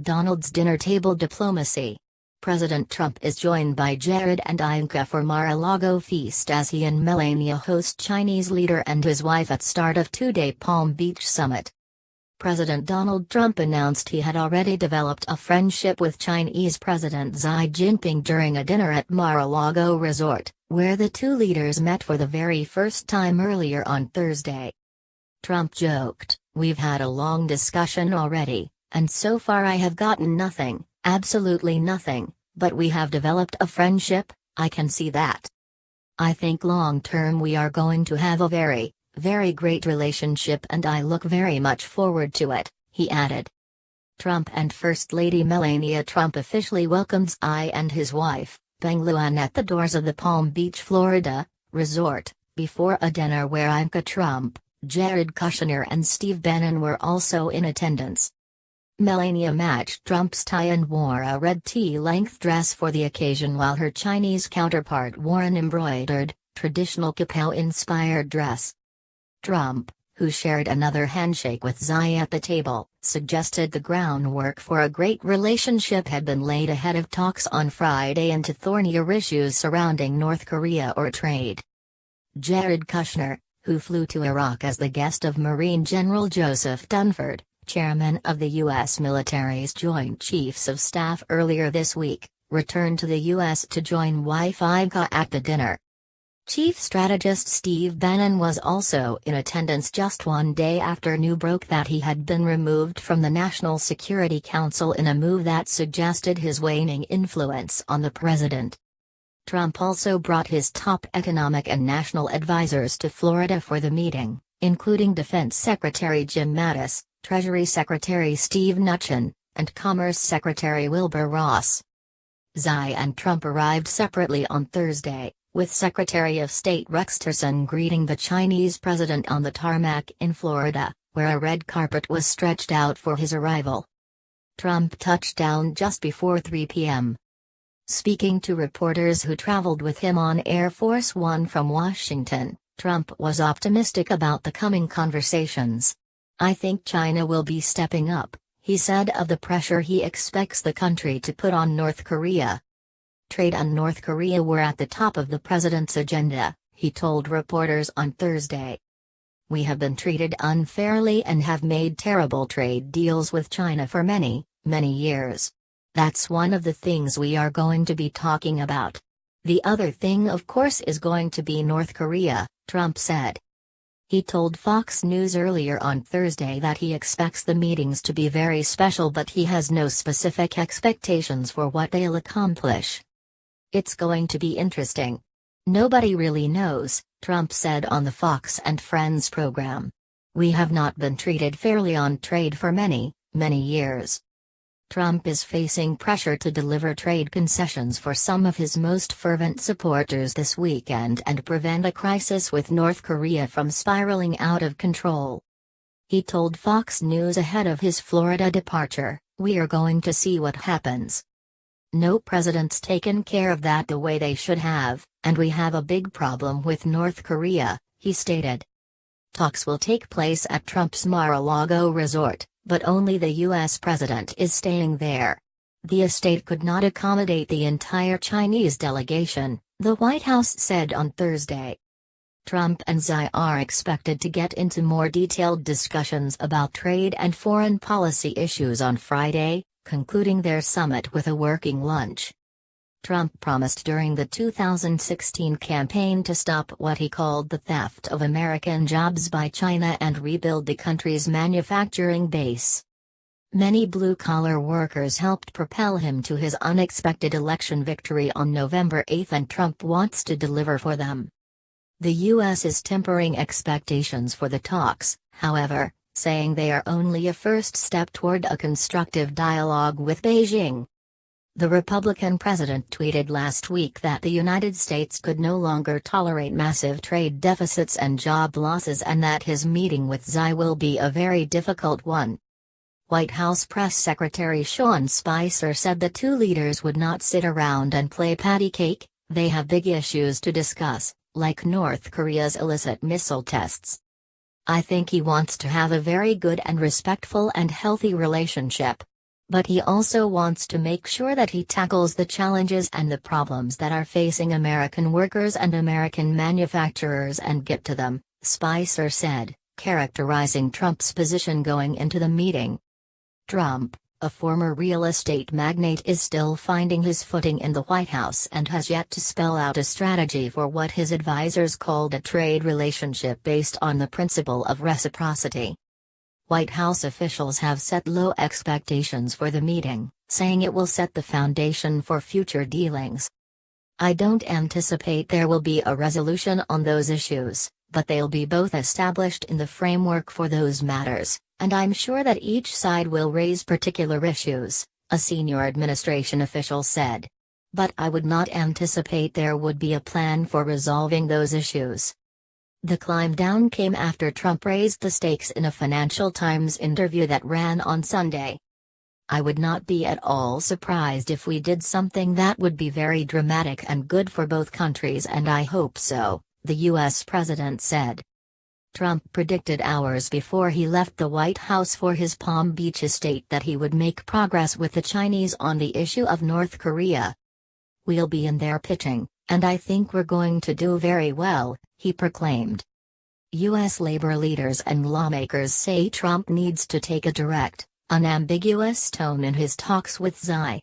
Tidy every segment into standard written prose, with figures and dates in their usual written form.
Donald's dinner table diplomacy. President Trump is joined by Jared and Ivanka for Mar Lago feast as he and Melania host Chinese leader and his wife at start of two-day Palm Beach summit. President Donald Trump announced he had already developed a friendship with Chinese President Xi Jinping during a dinner at Mar Lago Resort, where the two leaders met for the very first time earlier on Thursday. Trump joked, "We've had a long discussion already, and so far I have gotten nothing, absolutely nothing, but we have developed a friendship, I can see that. I think long term we are going to have a very, very great relationship and I look very much forward to it," he added. Trump and First Lady Melania Trump officially welcomed Xi and his wife, Peng Luan, at the doors of the Palm Beach, Florida, resort, before a dinner where Ivanka Trump, Jared Kushner and Steve Bannon were also in attendance. Melania matched Trump's tie and wore a red tea-length dress for the occasion while her Chinese counterpart wore an embroidered, traditional kapow-inspired dress. Trump, who shared another handshake with Xi at the table, suggested the groundwork for a great relationship had been laid ahead of talks on Friday into thornier issues surrounding North Korea or trade. Jared Kushner, who flew to Iraq as the guest of Marine General Joseph Dunford, chairman of the U.S. military's Joint Chiefs of Staff earlier this week, returned to the U.S. to join wife Ivanka at the dinner. Chief strategist Steve Bannon was also in attendance just one day after news broke that he had been removed from the National Security Council in a move that suggested his waning influence on the president. Trump also brought his top economic and national advisors to Florida for the meeting, including Defense Secretary Jim Mattis, Treasury Secretary Steve Mnuchin, and Commerce Secretary Wilbur Ross. Xi and Trump arrived separately on Thursday, with Secretary of State Rex Tillerson greeting the Chinese president on the tarmac in Florida, where a red carpet was stretched out for his arrival. Trump touched down just before 3 p.m. Speaking to reporters who traveled with him on Air Force One from Washington, Trump was optimistic about the coming conversations. "I think China will be stepping up," he said of the pressure he expects the country to put on North Korea. Trade and North Korea were at the top of the president's agenda, he told reporters on Thursday. "We have been treated unfairly and have made terrible trade deals with China for many, many years. That's one of the things we are going to be talking about. The other thing of course is going to be North Korea," Trump said. He told Fox News earlier on Thursday that he expects the meetings to be very special but he has no specific expectations for what they'll accomplish. "It's going to be interesting. Nobody really knows," Trump said on the Fox and Friends program. "We have not been treated fairly on trade for many, many years." Trump is facing pressure to deliver trade concessions for some of his most fervent supporters this weekend and prevent a crisis with North Korea from spiraling out of control. He told Fox News ahead of his Florida departure, "We are going to see what happens. No president's taken care of that the way they should have, and we have a big problem with North Korea," he stated. Talks will take place at Trump's Mar-a-Lago resort, but only the U.S. president is staying there. The estate could not accommodate the entire Chinese delegation, the White House said on Thursday. Trump and Xi are expected to get into more detailed discussions about trade and foreign policy issues on Friday, concluding their summit with a working lunch. Trump promised during the 2016 campaign to stop what he called the theft of American jobs by China and rebuild the country's manufacturing base. Many blue-collar workers helped propel him to his unexpected election victory on November 8 and Trump wants to deliver for them. The U.S. is tempering expectations for the talks, however, saying they are only a first step toward a constructive dialogue with Beijing. The Republican president tweeted last week that the United States could no longer tolerate massive trade deficits and job losses and that his meeting with Xi will be a very difficult one. White House Press Secretary Sean Spicer said the two leaders would not sit around and play patty cake, they have big issues to discuss, like North Korea's illicit missile tests. "I think he wants to have a very good and respectful and healthy relationship. But he also wants to make sure that he tackles the challenges and the problems that are facing American workers and American manufacturers and get to them, Spicer said, characterizing Trump's position going into the meeting. Trump, a former real estate magnate, is still finding his footing in the White House and has yet to spell out a strategy for what his advisors called a trade relationship based on the principle of reciprocity. White House officials have set low expectations for the meeting, saying it will set the foundation for future dealings. I don't anticipate there will be a resolution on those issues, but they'll be both established in the framework for those matters, and I'm sure that each side will raise particular issues, a senior administration official said. But I would not anticipate there would be a plan for resolving those issues. The climb down came after Trump raised the stakes in a Financial Times interview that ran on Sunday. I would not be at all surprised if we did something that would be very dramatic and good for both countries, and I hope so, the U.S. president said. Trump predicted hours before he left the White House for his Palm Beach estate that he would make progress with the Chinese on the issue of North Korea. "We'll be in there pitching, and I think we're going to do very well," he proclaimed. U.S. labor leaders and lawmakers say Trump needs to take a direct, unambiguous tone in his talks with Xi.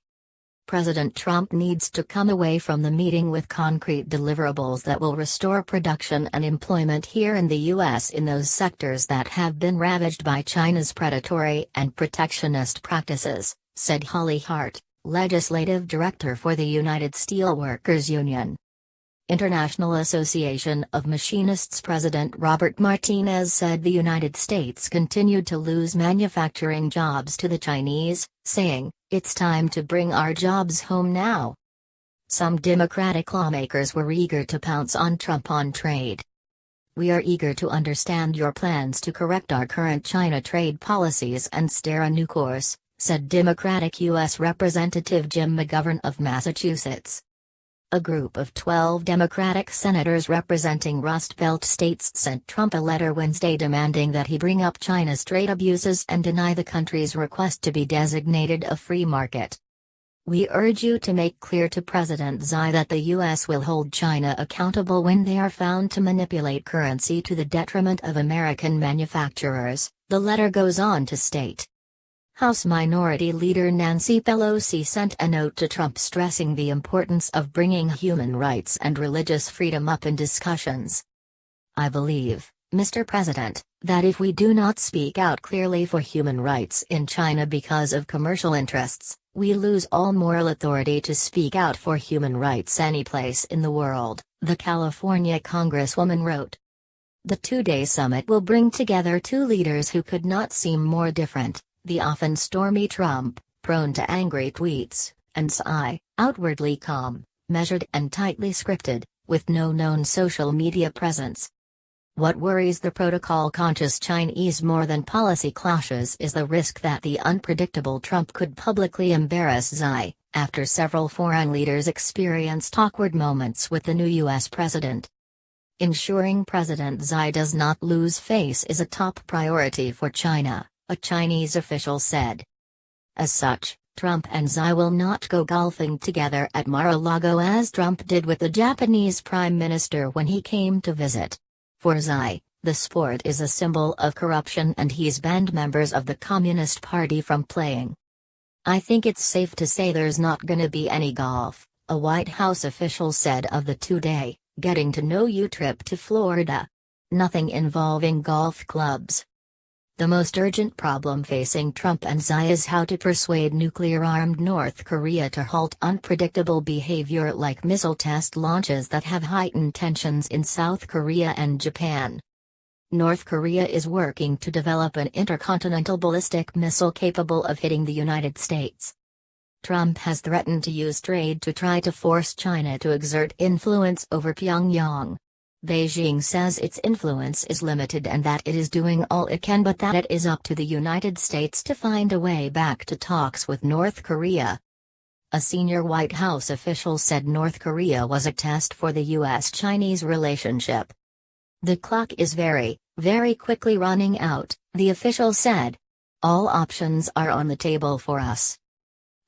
President Trump needs to come away from the meeting with concrete deliverables that will restore production and employment here in the U.S. in those sectors that have been ravaged by China's predatory and protectionist practices, said Holly Hart, legislative director for the United Steelworkers Union. International Association of Machinists President Robert Martinez said the United States continued to lose manufacturing jobs to the Chinese, saying, "It's time to bring our jobs home now." Some Democratic lawmakers were eager to pounce on Trump on trade. "We are eager to understand your plans to correct our current China trade policies and steer a new course," said Democratic U.S. Representative Jim McGovern of Massachusetts. A group of 12 Democratic senators representing Rust Belt states sent Trump a letter Wednesday demanding that he bring up China's trade abuses and deny the country's request to be designated a free market. "We urge you to make clear to President Xi that the U.S. will hold China accountable when they are found to manipulate currency to the detriment of American manufacturers," the letter goes on to state. House Minority Leader Nancy Pelosi sent a note to Trump stressing the importance of bringing human rights and religious freedom up in discussions. "I believe, Mr. President, that if we do not speak out clearly for human rights in China because of commercial interests, we lose all moral authority to speak out for human rights anyplace in the world," the California Congresswoman wrote. The two-day summit will bring together two leaders who could not seem more different. The often stormy Trump, prone to angry tweets, and Xi, outwardly calm, measured and tightly scripted, with no known social media presence. What worries the protocol-conscious Chinese more than policy clashes is the risk that the unpredictable Trump could publicly embarrass Xi, after several foreign leaders experienced awkward moments with the new U.S. president. Ensuring President Xi does not lose face is a top priority for China, a Chinese official said. As such, Trump and Xi will not go golfing together at Mar a Lago as Trump did with the Japanese Prime Minister when he came to visit. For Xi, the sport is a symbol of corruption and he's banned members of the Communist Party from playing. "I think it's safe to say there's not gonna be any golf," a White House official said of the two-day, getting-to-know-you trip to Florida. "Nothing involving golf clubs." The most urgent problem facing Trump and Xi is how to persuade nuclear-armed North Korea to halt unpredictable behavior like missile test launches that have heightened tensions in South Korea and Japan. North Korea is working to develop an intercontinental ballistic missile capable of hitting the United States. Trump has threatened to use trade to try to force China to exert influence over Pyongyang. Beijing says its influence is limited and that it is doing all it can, but that it is up to the United States to find a way back to talks with North Korea. A senior White House official said North Korea was a test for the U.S.-Chinese relationship. "The clock is very, very quickly running out," the official said. All options are on the table for us.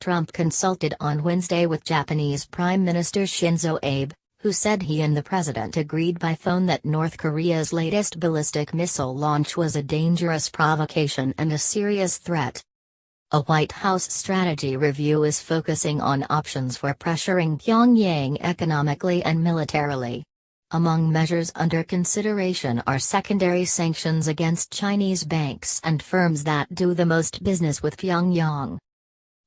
Trump consulted on Wednesday with Japanese Prime Minister Shinzo Abe, who said he and the president agreed by phone that North Korea's latest ballistic missile launch was a dangerous provocation and a serious threat. A White House strategy review is focusing on options for pressuring Pyongyang economically and militarily. Among measures under consideration are secondary sanctions against Chinese banks and firms that do the most business with Pyongyang.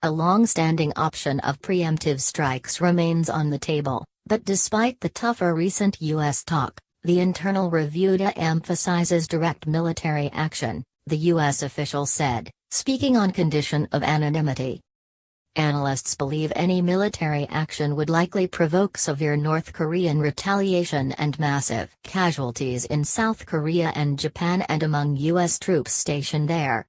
A long-standing option of preemptive strikes remains on the table, but despite the tougher recent U.S. talk, the internal review emphasizes direct military action, the U.S. official said, speaking on condition of anonymity. Analysts believe any military action would likely provoke severe North Korean retaliation and massive casualties in South Korea and Japan and among U.S. troops stationed there.